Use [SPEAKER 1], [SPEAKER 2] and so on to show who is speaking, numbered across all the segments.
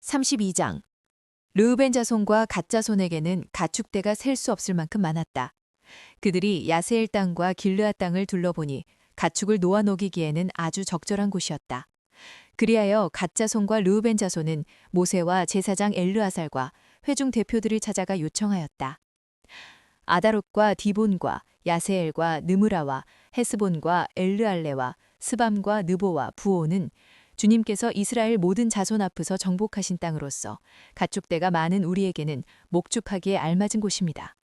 [SPEAKER 1] 32장. 르우벤 자손과 갓 자손에게는 가축대가 셀 수 없을 만큼 많았다. 그들이 야세엘 땅과 길르앗 땅을 둘러보니 가축을 놓아 녹이기에는 아주 적절한 곳이었다. 그리하여 갓 자손과 르우벤 자손은 모세와 제사장 엘르아살과 회중 대표들을 찾아가 요청하였다. 아다롯과 디본과 야세엘과 느므라와 헤스본과 엘르알레와 스밤과 느보와 부오는 주님께서 이스라엘 모든 자손 앞에서 정복하신 땅으로서 가축대가 많은 우리에게는 목축하기에 알맞은 곳입니다.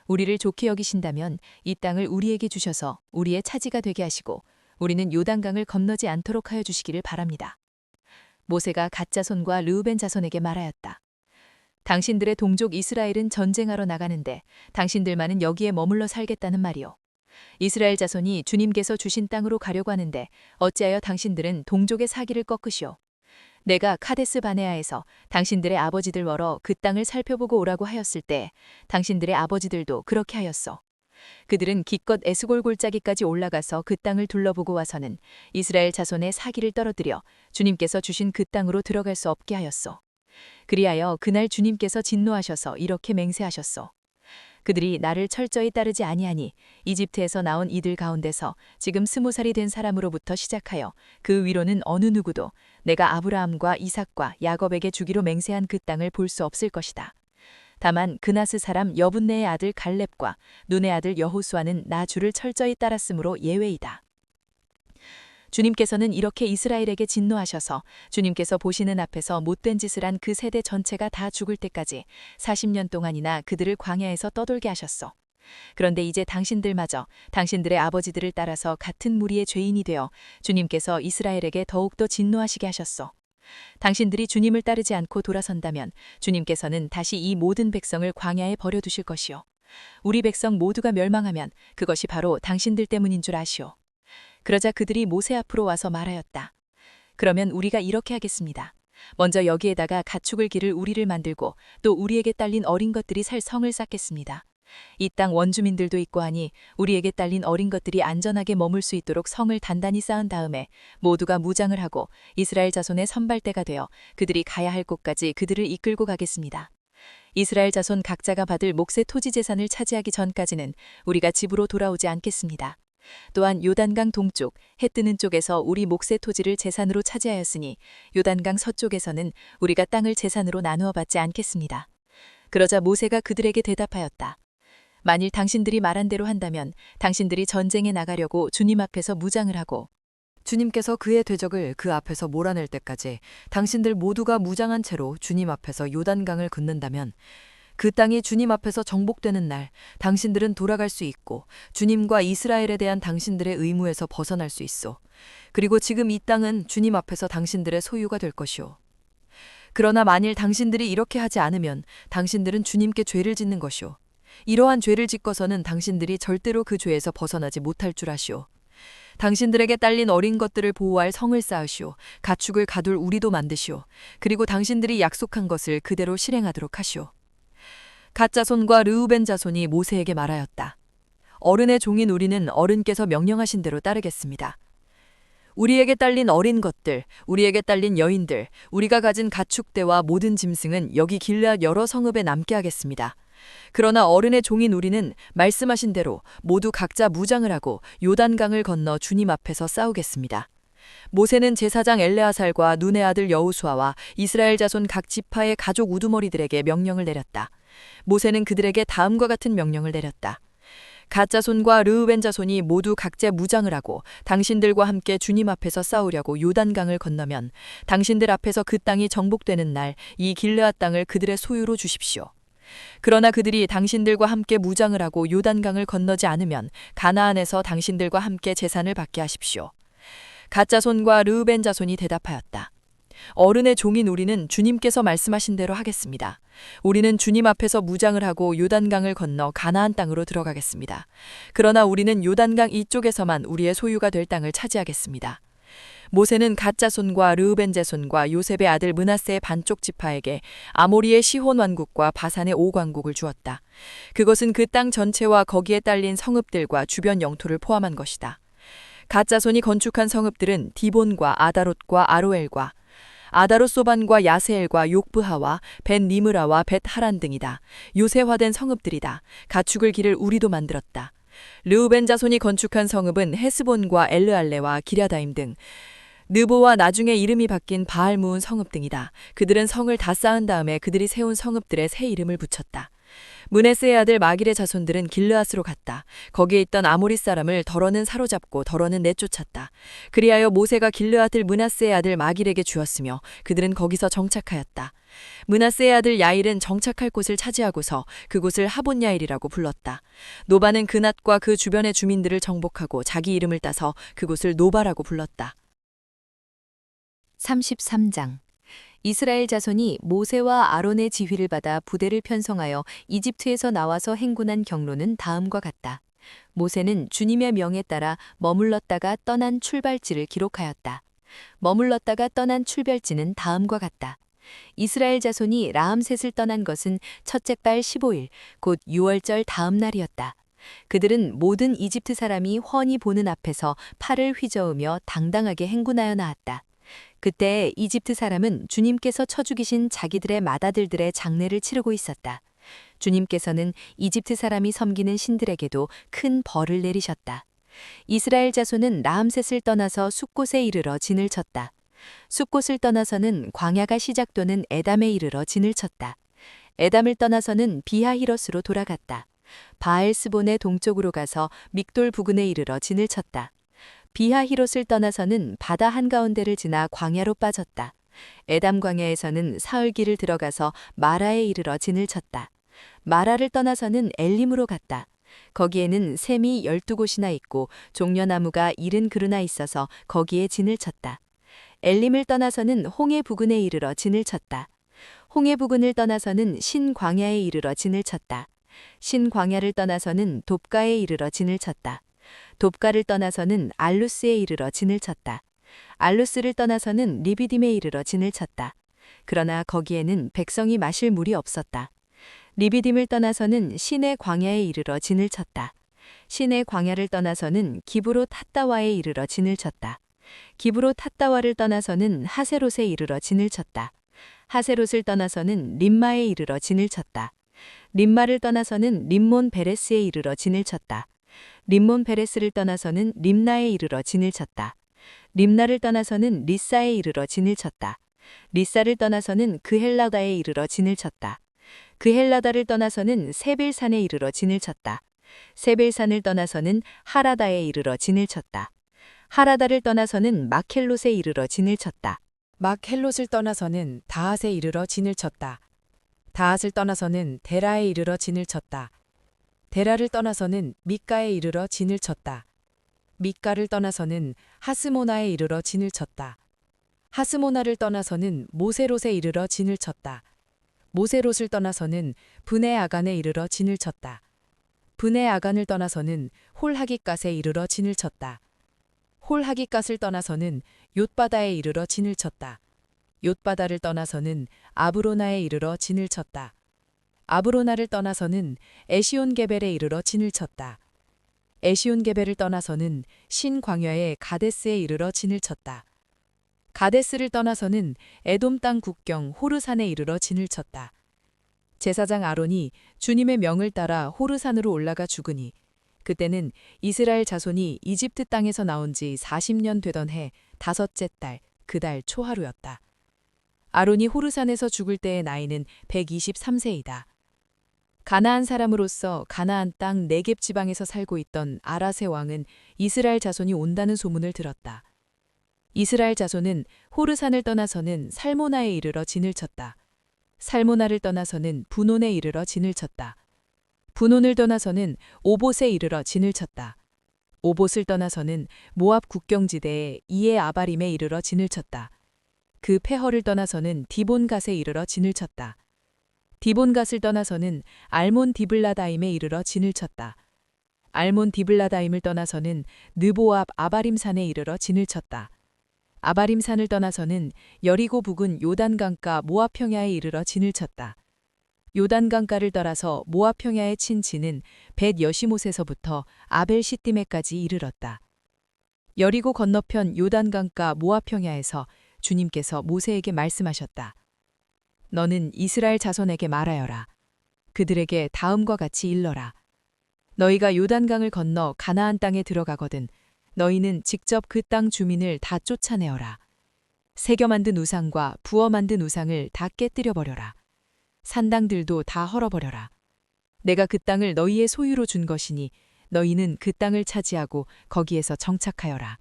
[SPEAKER 1] 우리를 좋게 여기신다면 이 땅을 우리에게 주셔서 우리의 차지가 되게 하시고 우리는 요단강을 건너지 않도록 하여 주시기를 바랍니다. 모세가 갓 자손과 르우벤 자손에게 말하였다. 당신들의 동족 이스라엘은 전쟁하러 나가는데 당신들만은 여기에 머물러 살겠다는 말이오. 이스라엘 자손이 주님께서 주신 땅으로 가려고 하는데 어찌하여 당신들은 동족의 사기를 꺾으시오. 내가 카데스 바네아에서 당신들의 아버지들 워러 그 땅을 살펴보고 오라고 하였을 때 당신들의 아버지들도 그렇게 하였소. 그들은 기껏 에스골 골짜기까지 올라가서 그 땅을 둘러보고 와서는 이스라엘 자손의 사기를 떨어뜨려 주님께서 주신 그 땅으로 들어갈 수 없게 하였소. 그리하여 그날 주님께서 진노하셔서 이렇게 맹세하셨소. 그들이 나를 철저히 따르지 아니하니 이집트에서 나온 이들 가운데서 지금 20살이 된 사람으로부터 시작하여 그 위로는 어느 누구도 내가 아브라함과 이삭과 야곱에게 주기로 맹세한 그 땅을 볼 수 없을 것이다. 다만 그나스 사람 여분네의 아들 갈렙과 눈의 아들 여호수아는 나 주를 철저히 따랐으므로 예외이다. 주님께서는 이렇게 이스라엘에게 진노하셔서 주님께서 보시는 앞에서 못된 짓을 한 그 세대 전체가 다 죽을 때까지 40년 동안이나 그들을 광야에서 떠돌게 하셨소. 그런데 이제 당신들마저 당신들의 아버지들을 따라서 같은 무리의 죄인이 되어 주님께서 이스라엘에게 더욱더 진노하시게 하셨소. 당신들이 주님을 따르지 않고 돌아선다면 주님께서는 다시 이 모든 백성을 광야에 버려두실 것이요. 우리 백성 모두가 멸망하면 그것이 바로 당신들 때문인 줄 아시오. 그러자 그들이 모세 앞으로 와서 말하였다. 그러면 우리가 이렇게 하겠습니다. 먼저 여기에다가 가축을 기를 우리를 만들고 또 우리에게 딸린 어린 것들이 살 성을 쌓겠습니다. 이 땅 원주민들도 있고 하니 우리에게 딸린 어린 것들이 안전하게 머물 수 있도록 성을 단단히 쌓은 다음에 모두가 무장을 하고 이스라엘 자손의 선발대가 되어 그들이 가야 할 곳까지 그들을 이끌고 가겠습니다. 이스라엘 자손 각자가 받을 몫의 토지 재산을 차지하기 전까지는 우리가 집으로 돌아오지 않겠습니다. 또한 요단강 동쪽, 해 뜨는 쪽에서 우리 몫의 토지를 재산으로 차지하였으니 요단강 서쪽에서는 우리가 땅을 재산으로 나누어 받지 않겠습니다. 그러자 모세가 그들에게 대답하였다. 만일 당신들이 말한 대로 한다면 당신들이 전쟁에 나가려고 주님 앞에서 무장을 하고
[SPEAKER 2] 주님께서 그의 대적을 그 앞에서 몰아낼 때까지 당신들 모두가 무장한 채로 주님 앞에서 요단강을 긋는다면 그 땅이 주님 앞에서 정복되는 날 당신들은 돌아갈 수 있고 주님과 이스라엘에 대한 당신들의 의무에서 벗어날 수 있어. 그리고 지금 이 땅은 주님 앞에서 당신들의 소유가 될 것이오. 그러나 만일 당신들이 이렇게 하지 않으면 당신들은 주님께 죄를 짓는 것이오. 이러한 죄를 짓고서는 당신들이 절대로 그 죄에서 벗어나지 못할 줄 아시오. 당신들에게 딸린 어린 것들을 보호할 성을 쌓으시오. 가축을 가둘 우리도 만드시오. 그리고 당신들이 약속한 것을 그대로 실행하도록 하시오. 갓 자손과 르우벤 자손이 모세에게 말하였다. 어른의 종인 우리는 어른께서 명령하신 대로 따르겠습니다. 우리에게 딸린 어린 것들, 우리에게 딸린 여인들, 우리가 가진 가축대와 모든 짐승은 여기 길르앗 여러 성읍에 남게 하겠습니다. 그러나 어른의 종인 우리는 말씀하신 대로 모두 각자 무장을 하고 요단강을 건너 주님 앞에서 싸우겠습니다. 모세는 제사장 엘레아살과 눈의 아들 여호수아와 이스라엘 자손 각 지파의 가족 우두머리들에게 명령을 내렸다. 모세는 그들에게 다음과 같은 명령을 내렸다. 갓 자손과 르우벤 자손이 모두 각자 무장을 하고 당신들과 함께 주님 앞에서 싸우려고 요단강을 건너면 당신들 앞에서 그 땅이 정복되는 날 이 길르앗 땅을 그들의 소유로 주십시오. 그러나 그들이 당신들과 함께 무장을 하고 요단강을 건너지 않으면 가나안에서 당신들과 함께 재산을 받게 하십시오. 갓 자손과 르우벤 자손이 대답하였다. 어른의 종인 우리는 주님께서 말씀하신 대로 하겠습니다. 우리는 주님 앞에서 무장을 하고 요단강을 건너 가나안 땅으로 들어가겠습니다. 그러나 우리는 요단강 이쪽에서만 우리의 소유가 될 땅을 차지하겠습니다. 모세는 갓 자손과 르우벤 자손과 요셉의 아들 므낫세의 반쪽 지파에게 아모리의 시혼 왕국과 바산의 옥 왕국을 주었다. 그것은 그 땅 전체와 거기에 딸린 성읍들과 주변 영토를 포함한 것이다. 갓 자손이 건축한 성읍들은 디본과 아다롯과 아로엘과 아다롯소반과 야세엘과 욕브하와 벳 니므라와 벳 하란 등이다. 요새화된 성읍들이다. 가축을 기를 우리도 만들었다. 르우벤 자손이 건축한 성읍은 헤스본과 엘르알레와 기랴다임 등 느보와 나중에 이름이 바뀐 바알무은 성읍 등이다. 그들은 성을 다 쌓은 다음에 그들이 세운 성읍들에 새 이름을 붙였다. 므네스의 아들 마길의 자손들은 길르앗으로 갔다. 거기에 있던 아모리 사람을 더러는 사로잡고 더러는 내쫓았다. 그리하여 모세가 길르앗을 므나스의 아들 마길에게 주었으며 그들은 거기서 정착하였다. 므나스의 아들 야일은 정착할 곳을 차지하고서 그곳을 하본야일이라고 불렀다. 노바는 그낫과 그 주변의 주민들을 정복하고 자기 이름을 따서 그곳을 노바라고 불렀다.
[SPEAKER 1] 33장. 이스라엘 자손이 모세와 아론의 지휘를 받아 부대를 편성하여 이집트에서 나와서 행군한 경로는 다음과 같다. 모세는 주님의 명에 따라 머물렀다가 떠난 출발지를 기록하였다. 머물렀다가 떠난 출발지는 다음과 같다. 이스라엘 자손이 라암셋을 떠난 것은 첫째 달 15일, 곧 6월절 다음 날이었다. 그들은 모든 이집트 사람이 훤히 보는 앞에서 팔을 휘저으며 당당하게 행군하여 나왔다. 그때 이집트 사람은 주님께서 쳐 죽이신 자기들의 맏아들들의 장례를 치르고 있었다. 주님께서는 이집트 사람이 섬기는 신들에게도 큰 벌을 내리셨다. 이스라엘 자손은 라암셋을 떠나서 숫곳에 이르러 진을 쳤다. 숫곳을 떠나서는 광야가 시작되는 에담에 이르러 진을 쳤다. 에담을 떠나서는 비하히롯으로 돌아갔다. 바알스본의 동쪽으로 가서 믹돌 부근에 이르러 진을 쳤다. 비하히롯을 떠나서는 바다 한가운데를 지나 광야로 빠졌다. 에담 광야에서는 사흘길을 들어가서 마라에 이르러 진을 쳤다. 마라를 떠나서는 엘림으로 갔다. 거기에는 샘이 12곳이나 있고 종려나무가 70그루나 있어서 거기에 진을 쳤다. 엘림을 떠나서는 홍해 부근에 이르러 진을 쳤다. 홍해 부근을 떠나서는 신광야에 이르러 진을 쳤다. 신광야를 떠나서는 돕가에 이르러 진을 쳤다. 돕가를 떠나서는 알루스에 이르러 진을 쳤다. 알루스를 떠나서는 리비딤에 이르러 진을 쳤다. 그러나 거기에는 백성이 마실 물이 없었다. 리비딤을 떠나서는 신의 광야에 이르러 진을 쳤다. 신의 광야를 떠나서는 기브롯 핫다와에 이르러 진을 쳤다. 기브롯 핫다와를 떠나서는 하세롯에 이르러 진을 쳤다. 하세롯을 떠나서는 림마에 이르러 진을 쳤다. 림마를 떠나서는 림몬 베레스에 이르러 진을 쳤다. 림몬 베레스를 떠나서는 림나에 이르러 진을 쳤다. 림나를 떠나서는 리사에 이르러 진을 쳤다. 리사를 떠나서는 그헬라다에 이르러 진을 쳤다. 그헬라다를 떠나서는 세빌산에 이르러 진을 쳤다. 세빌산을 떠나서는 하라다에 이르러 진을 쳤다. 하라다를 떠나서는 마켈롯에 이르러 진을 쳤다.
[SPEAKER 3] 마켈롯을 떠나서는 다핫에 이르러 진을 쳤다. 다핫을 떠나서는 데라에 이르러 진을 쳤다. 데라를 떠나서는 미가에 이르러 진을 쳤다. 미가를 떠나서는 하스모나에 이르러 진을 쳤다. 하스모나를 떠나서는 모세롯에 이르러 진을 쳤다. 모세롯을 떠나서는 브네 아간에 이르러 진을 쳤다. 브네 아간을 떠나서는 홀하깃갓에 이르러 진을 쳤다. 홀하깃갓을 떠나서는 욤바다에 이르러 진을 쳤다. 욤바다를 떠나서는 아브로나에 이르러 진을 쳤다. 아브로나를 떠나서는 에시온게벨에 이르러 진을 쳤다. 에시온게벨을 떠나서는 신광야의 가데스에 이르러 진을 쳤다. 가데스를 떠나서는 에돔 땅 국경 호르산에 이르러 진을 쳤다. 제사장 아론이 주님의 명을 따라 호르산으로 올라가 죽으니 그때는 이스라엘 자손이 이집트 땅에서 나온 지 40년 되던 해 다섯째 달 그 달 초하루였다. 아론이 호르산에서 죽을 때의 나이는 123세이다. 가나안 사람으로서 가나안 땅 네겝 지방에서 살고 있던 아라세 왕은 이스라엘 자손이 온다는 소문을 들었다. 이스라엘 자손은 호르산을 떠나서는 살모나에 이르러 진을 쳤다. 살모나를 떠나서는 분온에 이르러 진을 쳤다. 분온을 떠나서는 오봇에 이르러 진을 쳤다. 오봇을 떠나서는 모압 국경지대에 이에 아바림에 이르러 진을 쳤다. 그 페허를 떠나서는 디본갓에 이르러 진을 쳤다. 디본갓을 떠나서는 알몬 디블라다임에 이르러 진을 쳤다. 알몬 디블라다임을 떠나서는 느보압 아바림산에 이르러 진을 쳤다. 아바림산을 떠나서는 여리고 부근 요단강가 모압 평야에 이르러 진을 쳤다. 요단강가를 따라서 모압 평야에 친 진은 벳 여시못에서부터 아벨 시띠메까지 이르렀다. 여리고 건너편 요단강가 모압 평야에서
[SPEAKER 1] 주님께서 모세에게 말씀하셨다. 너는 이스라엘 자손에게 말하여라. 그들에게 다음과 같이 일러라. 너희가 요단강을 건너 가나안 땅에 들어가거든 너희는 직접 그 땅 주민을 다 쫓아내어라. 새겨 만든 우상과 부어 만든 우상을 다 깨뜨려 버려라. 산당들도 다 헐어버려라. 내가 그 땅을 너희의 소유로 준 것이니 너희는 그 땅을 차지하고 거기에서 정착하여라.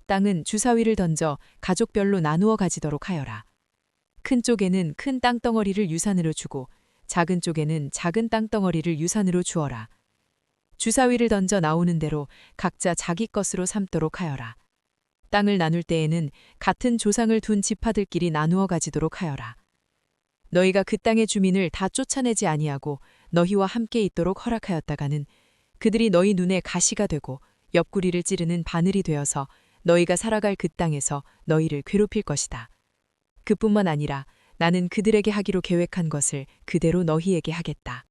[SPEAKER 1] 땅은 주사위를 던져 가족별로 나누어 가지도록 하여라. 큰 쪽에는 큰 땅덩어리를 유산으로 주고 작은 쪽에는 작은 땅덩어리를 유산으로 주어라. 주사위를 던져 나오는 대로 각자 자기 것으로 삼도록 하여라. 땅을 나눌 때에는 같은 조상을 둔 지파들끼리 나누어 가지도록 하여라. 너희가 그 땅의 주민을 다 쫓아내지 아니하고 너희와 함께 있도록 허락하였다가는 그들이 너희 눈에 가시가 되고 옆구리를 찌르는 바늘이 되어서 너희가 살아갈 그 땅에서 너희를 괴롭힐 것이다. 그뿐만 아니라 나는 그들에게 하기로 계획한 것을 그대로 너희에게 하겠다.